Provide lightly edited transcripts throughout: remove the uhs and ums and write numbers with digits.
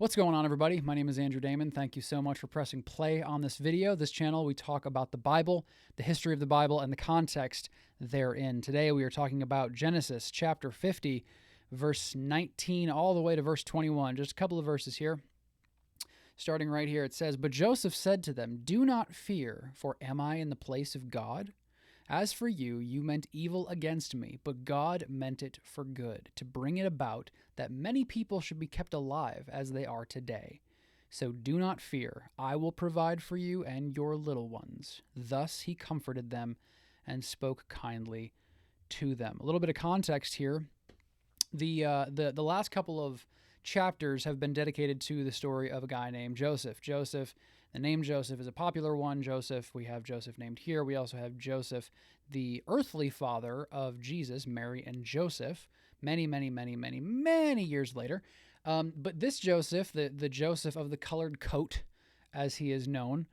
What's going on, everybody? My name is Andrew Damon. Thank you so much for pressing play on this video. This channel, we talk about the Bible, the history of the Bible, and the context therein. Today, we are talking about Genesis chapter 50, verse 19, all the way to verse 21. Just a couple of verses here. Starting right here, it says, "But Joseph said to them, 'Do not fear, for am I in the place of God? As for you, you meant evil against me, but God meant it for good, to bring it about that many people should be kept alive as they are today. So do not fear, I will provide for you and your little ones.' Thus he comforted them and spoke kindly to them." A little bit of context here. The last couple of chapters have been dedicated to the story of a guy named Joseph. The name Joseph is a popular one. We have Joseph named here. We also have Joseph, the earthly father of Jesus, Mary and Joseph, many, many, many, many, many years later. But this Joseph, the Joseph of the colored coat, as he is known,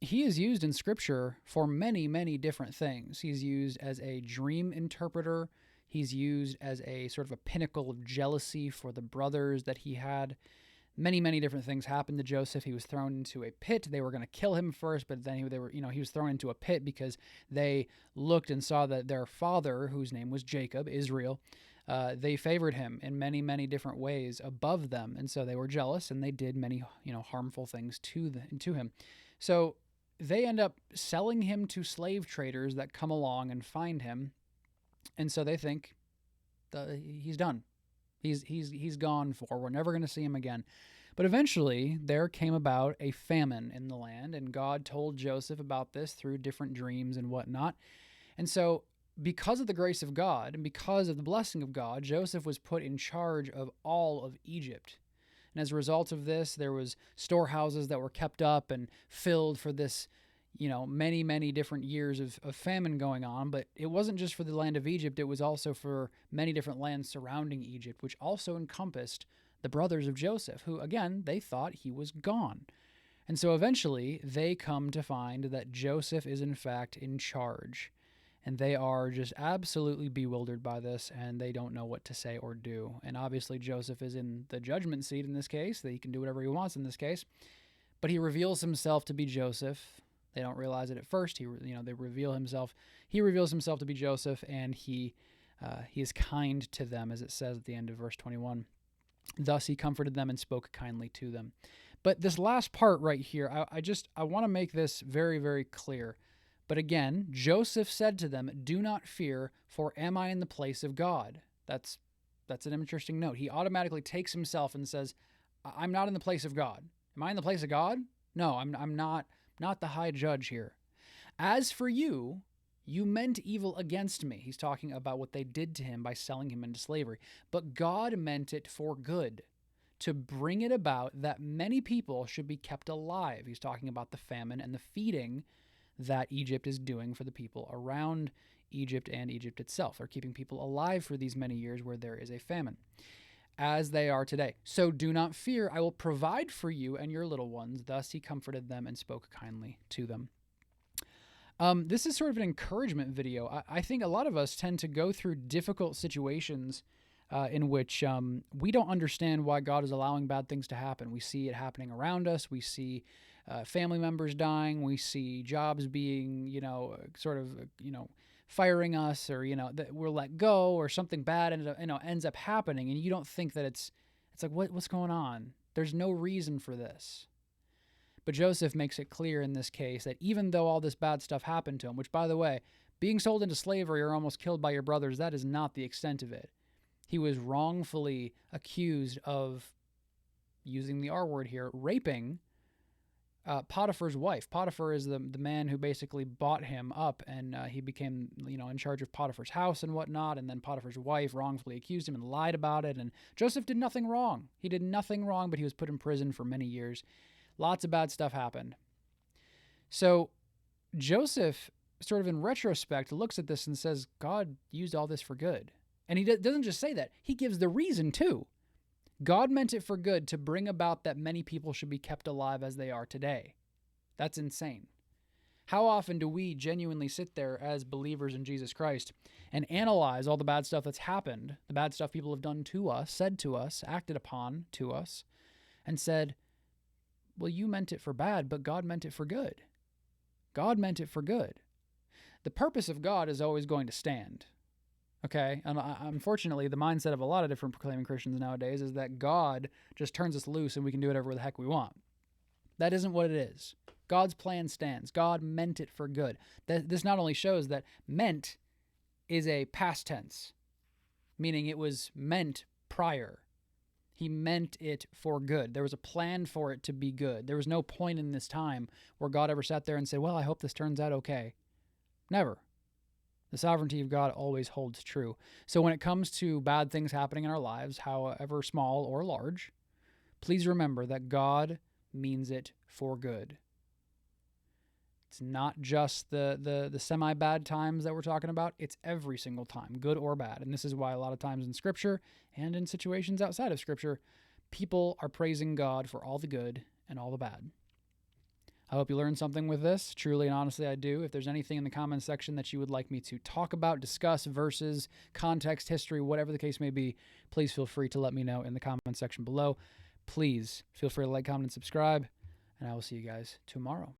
he is used in Scripture for many, many different things. He's used as a dream interpreter. He's used as a sort of a pinnacle of jealousy for the brothers that he had. Many, many different things happened to Joseph. He was thrown into a pit. They were going to kill him first, but then he was thrown into a pit because they looked and saw that their father, whose name was Jacob, Israel, they favored him in many, many different ways above them, and so they were jealous and they did many, harmful things to him. So they end up selling him to slave traders that come along and find him, and so they think he's done. He's gone for. We're never going to see him again. But eventually, there came about a famine in the land, and God told Joseph about this through different dreams and whatnot. And so, because of the grace of God and because of the blessing of God, Joseph was put in charge of all of Egypt. And as a result of this, there was storehouses that were kept up and filled for this many, many different years of famine going on. But it wasn't just for the land of Egypt. It was also for many different lands surrounding Egypt, which also encompassed the brothers of Joseph, who, again, they thought he was gone. And so eventually they come to find that Joseph is in fact in charge. And they are just absolutely bewildered by this, and they don't know what to say or do. And obviously Joseph is in the judgment seat in this case, that he can do whatever he wants in this case. But he reveals himself to be Joseph. They don't realize it at first. They reveal himself. He reveals himself to be Joseph, and he is kind to them, as it says at the end of verse 21. Thus he comforted them and spoke kindly to them. But this last part right here, I want to make this very, very clear. But again, Joseph said to them, "Do not fear, for am I in the place of God?" That's an interesting note. He automatically takes himself and says, "I'm not in the place of God." Am I in the place of God? No, I'm not the high judge here. "As for you, you meant evil against me." He's talking about what they did to him by selling him into slavery. "But God meant it for good, to bring it about that many people should be kept alive." He's talking about the famine and the feeding that Egypt is doing for the people around Egypt and Egypt itself. They're keeping people alive for these many years where there is a famine, as they are today. "So do not fear, I will provide for you and your little ones." Thus he comforted them and spoke kindly to them. This is sort of an encouragement video. I think a lot of us tend to go through difficult situations in which we don't understand why God is allowing bad things to happen. We see it happening around us. We see family members dying. We see jobs being, firing us, or that we're let go, or something bad ends up happening, and you don't think that it's like what's going on? There's no reason for this. But Joseph makes it clear in this case that even though all this bad stuff happened to him, which, by the way, being sold into slavery or almost killed by your brothers, that is not the extent of it. He was wrongfully accused of, using the R word here, raping Potiphar's wife. Potiphar is the man who basically bought him up, and he became in charge of Potiphar's house and whatnot. And then Potiphar's wife wrongfully accused him and lied about it. And Joseph did nothing wrong. He did nothing wrong, but he was put in prison for many years. Lots of bad stuff happened. So Joseph, sort of in retrospect, looks at this and says, God used all this for good. And he doesn't just say that. He gives the reason too. God meant it for good, to bring about that many people should be kept alive as they are today. That's insane. How often do we genuinely sit there as believers in Jesus Christ and analyze all the bad stuff that's happened, the bad stuff people have done to us, said to us, acted upon to us, and said, well, you meant it for bad, but God meant it for good. God meant it for good. The purpose of God is always going to stand. Okay? And unfortunately, the mindset of a lot of different proclaiming Christians nowadays is that God just turns us loose and we can do whatever the heck we want. That isn't what it is. God's plan stands. God meant it for good. This not only shows that meant is a past tense, meaning it was meant prior. He meant it for good. There was a plan for it to be good. There was no point in this time where God ever sat there and said, well, I hope this turns out okay. Never. The sovereignty of God always holds true. So when it comes to bad things happening in our lives, however small or large, please remember that God means it for good. It's not just the semi-bad times that we're talking about. It's every single time, good or bad. And this is why a lot of times in Scripture and in situations outside of Scripture, people are praising God for all the good and all the bad. I hope you learned something with this. Truly and honestly, I do. If there's anything in the comments section that you would like me to talk about, discuss, verses, context, history, whatever the case may be, please feel free to let me know in the comment section below. Please feel free to like, comment, and subscribe, and I will see you guys tomorrow.